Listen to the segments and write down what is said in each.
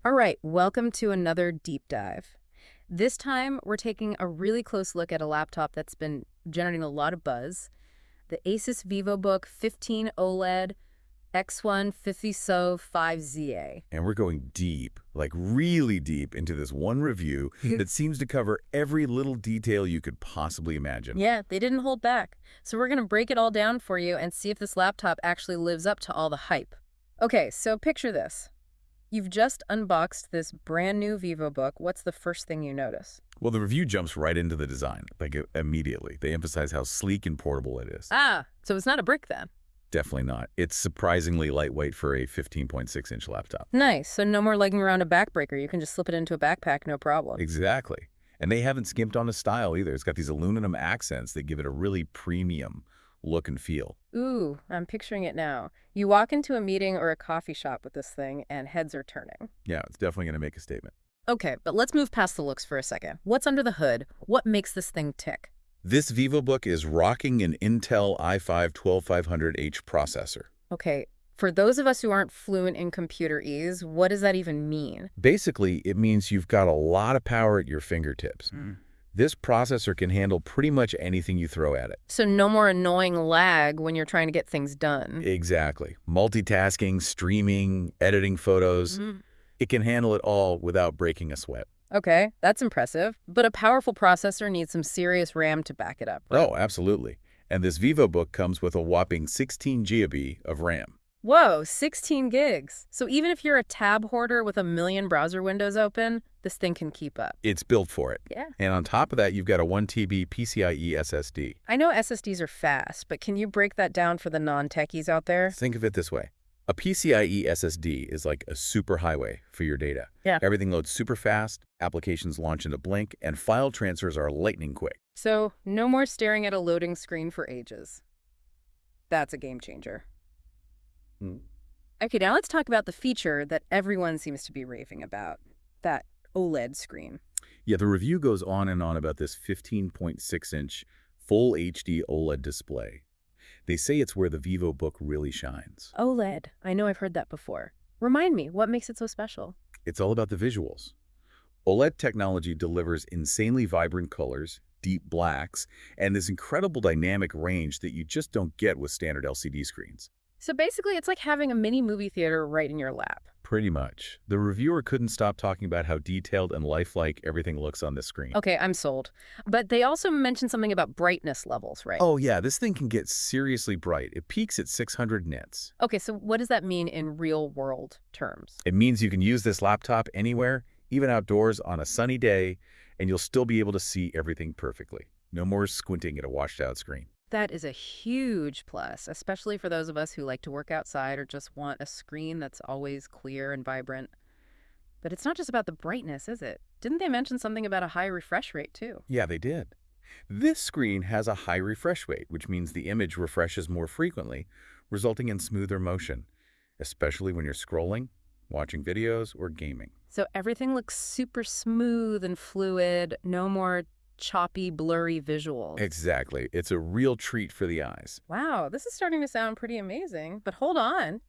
All right, welcome to another deep dive. This time, we're taking a really close look at a laptop that's been generating a lot of buzz, the ASUS Vivobook 15 OLED X1505ZA. And we're going deep, like really deep into this one review that seems to cover every little detail you could possibly imagine. Yeah, they didn't hold back. So we're going to break it all down for you and see if this laptop actually lives up to all the hype. Okay, so picture this. You've just unboxed this brand new Vivobook. What's the first thing you notice? Well, the review jumps right into the design, like immediately. They emphasize how sleek and portable it is. Ah, so it's not a brick then. Definitely not. It's surprisingly lightweight for a 15.6-inch laptop. Nice, so no more lugging around a backbreaker. You can just slip it into a backpack, no problem. Exactly. And they haven't skimped on the style either. It's got these aluminum accents that give it a really premium look and feel. Ooh, I'm picturing it now. You walk into a meeting or a coffee shop with this thing and heads are turning. Yeah, it's definitely going to make a statement. Okay, but let's move past the looks for a second. What's under the hood? What makes this thing tick? This Vivobook is rocking an Intel i5-12500H processor. Okay, for those of us who aren't fluent in computerese, what does that even mean? Basically, it means you've got a lot of power at your fingertips. This processor can handle pretty much anything you throw at it. So no more annoying lag when you're trying to get things done. Exactly. Multitasking, streaming, editing photos. It can handle it all without breaking a sweat. Okay, that's impressive. But a powerful processor needs some serious RAM to back it up, right? Oh, absolutely. And this Vivobook comes with a whopping 16 GB of RAM. Whoa, 16 gigs. So even if you're a tab hoarder with a million browser windows open, this thing can keep up. It's built for it. Yeah. And on top of that, you've got a 1 TB PCIe SSD. I know SSDs are fast, but can you break that down for the non-techies out there? Think of it this way. A PCIe SSD is like a superhighway for your data. Yeah. Everything loads super fast, applications launch in a blink, and file transfers are lightning quick. So no more staring at a loading screen for ages. That's a game changer. Okay, now let's talk about the feature that everyone seems to be raving about, that OLED screen. Yeah, the review goes on and on about this 15.6-inch full HD OLED display. They say it's where the Vivobook really shines. OLED. I know I've heard that before. Remind me, what makes it so special? It's all about the visuals. OLED technology delivers insanely vibrant colors, deep blacks, and this incredible dynamic range that you just don't get with standard LCD screens. So basically, it's like having a mini movie theater right in your lap. Pretty much. The reviewer couldn't stop talking about how detailed and lifelike everything looks on this screen. Okay, I'm sold. But they also mentioned something about brightness levels, right? Oh yeah, this thing can get seriously bright. It peaks at 600 nits. Okay, so what does that mean in real-world terms? It means you can use this laptop anywhere, even outdoors on a sunny day, and you'll still be able to see everything perfectly. No more squinting at a washed-out screen. That is a huge plus, especially for those of us who like to work outside or just want a screen that's always clear and vibrant. But it's not just about the brightness, is it? Didn't they mention something about a high refresh rate, too? Yeah, they did. This screen has a high refresh rate, which means the image refreshes more frequently, resulting in smoother motion, especially when you're scrolling, watching videos, or gaming. So everything looks super smooth and fluid, no more choppy, blurry visuals. Exactly. It's a real treat for the eyes. Wow, this is starting to sound pretty amazing. But hold on.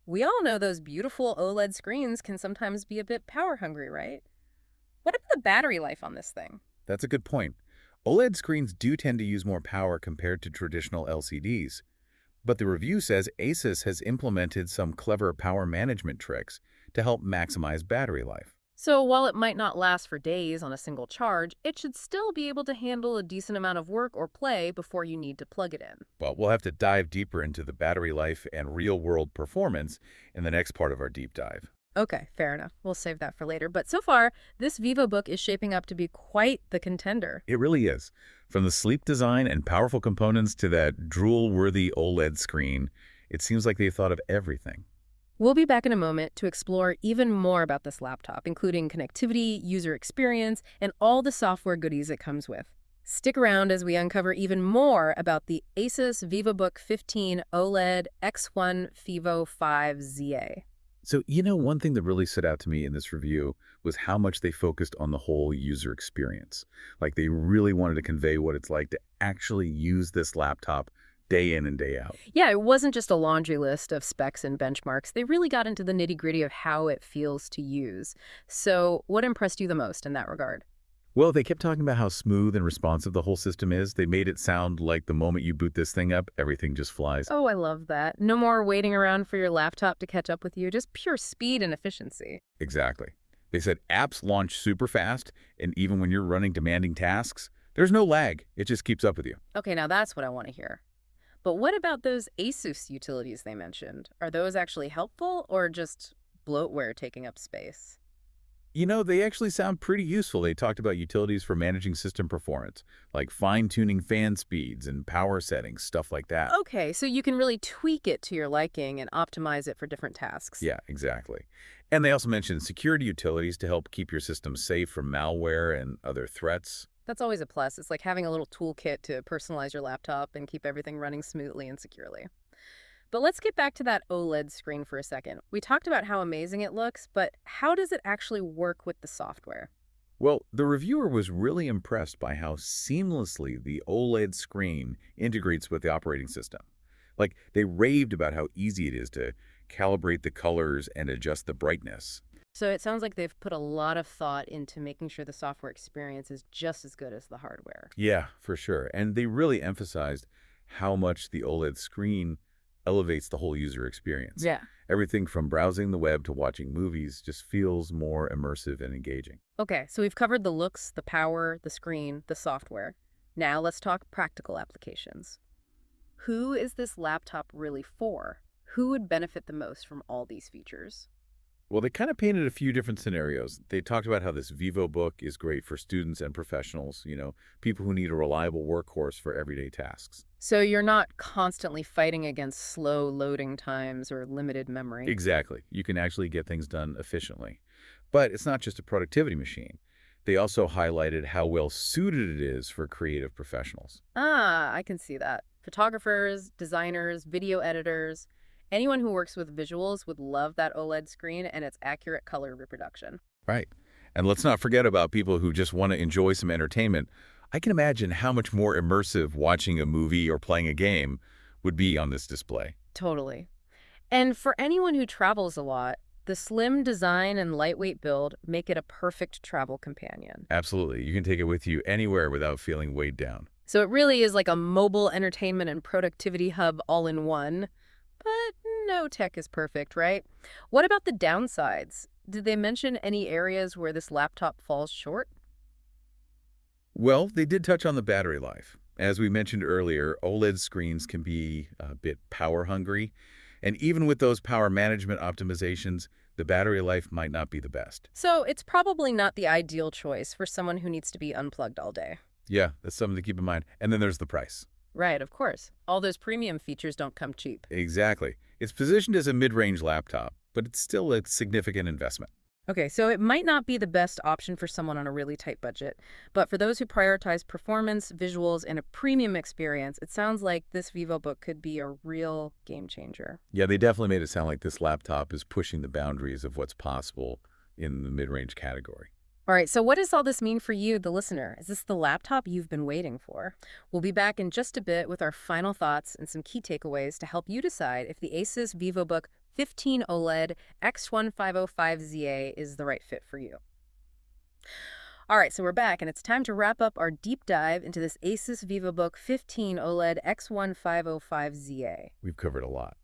We all know those beautiful OLED screens can sometimes be a bit power hungry, right? What about the battery life on this thing? That's a good point. OLED screens do tend to use more power compared to traditional LCDs. But the review says ASUS has implemented some clever power management tricks to help maximize battery life. So while it might not last for days on a single charge, it should still be able to handle a decent amount of work or play before you need to plug it in. Well, we'll have to dive deeper into the battery life and real-world performance in the next part of our deep dive. Okay, fair enough. We'll save that for later. But so far, this Vivobook is shaping up to be quite the contender. It really is. From the sleek design and powerful components to that drool-worthy OLED screen, it seems like they've thought of everything. We'll be back in a moment to explore even more about this laptop, including connectivity, user experience, and all the software goodies it comes with. Stick around as we uncover even more about the ASUS Vivobook 15 OLED X1505ZA. So, one thing that really stood out to me in this review was how much they focused on the whole user experience. Like, they really wanted to convey what it's like to actually use this laptop day in and day out. Yeah, it wasn't just a laundry list of specs and benchmarks. They really got into the nitty-gritty of how it feels to use. So what impressed you the most in that regard? Well, they kept talking about how smooth and responsive the whole system is. They made it sound like the moment you boot this thing up, everything just flies. Oh, I love that. No more waiting around for your laptop to catch up with you, just pure speed and efficiency. Exactly. They said apps launch super fast, and even when you're running demanding tasks, there's no lag. It just keeps up with you. Okay, now that's what I want to hear. But what about those ASUS utilities they mentioned? Are those actually helpful or just bloatware taking up space? You know, they actually sound pretty useful. They talked about utilities for managing system performance, like fine-tuning fan speeds and power settings, stuff like that. Okay, so you can really tweak it to your liking and optimize it for different tasks. Yeah, exactly. And they also mentioned security utilities to help keep your system safe from malware and other threats. That's always a plus. It's like having a little toolkit to personalize your laptop and keep everything running smoothly and securely. But let's get back to that OLED screen for a second. We talked about how amazing it looks, but how does it actually work with the software? Well, the reviewer was really impressed by how seamlessly the OLED screen integrates with the operating system. Like, they raved about how easy it is to calibrate the colors and adjust the brightness. So it sounds like they've put a lot of thought into making sure the software experience is just as good as the hardware. Yeah, for sure. And they really emphasized how much the OLED screen elevates the whole user experience. Yeah. Everything from browsing the web to watching movies just feels more immersive and engaging. Okay, so we've covered the looks, the power, the screen, the software. Now let's talk practical applications. Who is this laptop really for? Who would benefit the most from all these features? Well, they kind of painted a few different scenarios. They talked about how this Vivobook is great for students and professionals, people who need a reliable workhorse for everyday tasks. So you're not constantly fighting against slow loading times or limited memory. Exactly. You can actually get things done efficiently. But it's not just a productivity machine. They also highlighted how well suited it is for creative professionals. Ah, I can see that. Photographers, designers, video editors, anyone who works with visuals would love that OLED screen and its accurate color reproduction. Right. And let's not forget about people who just want to enjoy some entertainment. I can imagine how much more immersive watching a movie or playing a game would be on this display. Totally. And for anyone who travels a lot, the slim design and lightweight build make it a perfect travel companion. Absolutely. You can take it with you anywhere without feeling weighed down. So it really is like a mobile entertainment and productivity hub all in one. But no tech is perfect, right? What about the downsides? Did they mention any areas where this laptop falls short? Well, they did touch on the battery life. As we mentioned earlier, OLED screens can be a bit power hungry. And even with those power management optimizations, the battery life might not be the best. So it's probably not the ideal choice for someone who needs to be unplugged all day. Yeah, that's something to keep in mind. And then there's the price. Right, of course. All those premium features don't come cheap. Exactly. It's positioned as a mid-range laptop, but it's still a significant investment. Okay, so it might not be the best option for someone on a really tight budget, but for those who prioritize performance, visuals, and a premium experience, it sounds like this Vivobook could be a real game changer. Yeah, they definitely made it sound like this laptop is pushing the boundaries of what's possible in the mid-range category. All right, so what does all this mean for you, the listener? Is this the laptop you've been waiting for? We'll be back in just a bit with our final thoughts and some key takeaways to help you decide if the ASUS Vivobook 15 OLED X1505ZA is the right fit for you. All right, so we're back, and it's time to wrap up our deep dive into this ASUS Vivobook 15 OLED X1505ZA. We've covered a lot,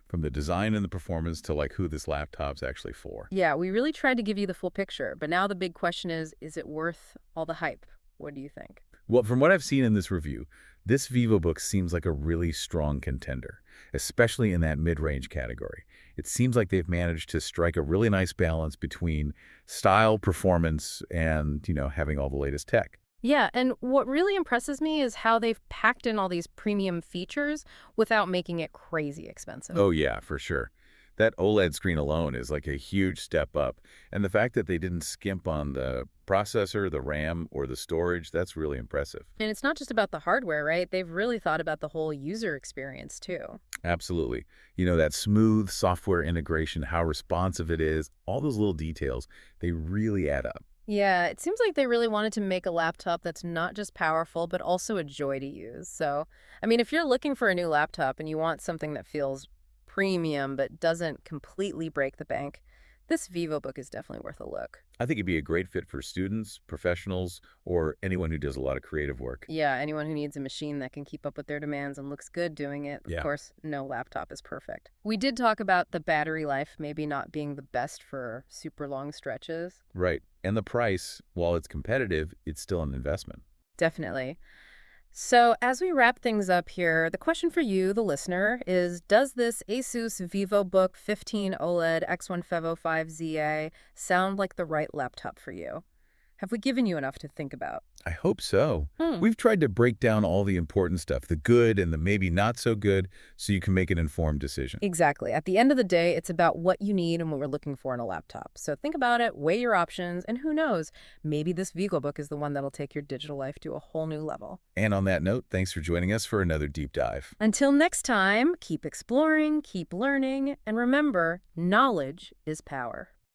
from the design and the performance to who this laptop's actually for. Yeah, we really tried to give you the full picture, but now the big question is it worth all the hype? What do you think? Well, from what I've seen in this review, this Vivobook seems like a really strong contender, especially in that mid-range category. It seems like they've managed to strike a really nice balance between style, performance, and, having all the latest tech. Yeah, and what really impresses me is how they've packed in all these premium features without making it crazy expensive. Oh, yeah, for sure. That OLED screen alone is like a huge step up. And the fact that they didn't skimp on the processor, the RAM, or the storage, that's really impressive. And it's not just about the hardware, right? They've really thought about the whole user experience, too. Absolutely. That smooth software integration, how responsive it is, all those little details, they really add up. Yeah, it seems like they really wanted to make a laptop that's not just powerful, but also a joy to use. So, I mean, if you're looking for a new laptop and you want something that feels premium but doesn't completely break the bank, this Vivobook is definitely worth a look. I think it'd be a great fit for students, professionals, or anyone who does a lot of creative work. Yeah, anyone who needs a machine that can keep up with their demands and looks good doing it. Of Yeah, course, no laptop is perfect. We did talk about the battery life maybe not being the best for super long stretches. right. And the price, while it's competitive, it's still an investment. Definitely. So, as we wrap things up here, the question for you, the listener, is does this ASUS Vivobook 15 OLED X1505ZA sound like the right laptop for you? Have we given you enough to think about? I hope so. Hmm. We've tried to break down all the important stuff, the good and the maybe not so good, so you can make an informed decision. Exactly. At the end of the day, it's about what you need and what we're looking for in a laptop. So think about it, weigh your options, and who knows, maybe this Vivobook is the one that'll take your digital life to a whole new level. And on that note, thanks for joining us for another deep dive. Until next time, keep exploring, keep learning, and remember, knowledge is power.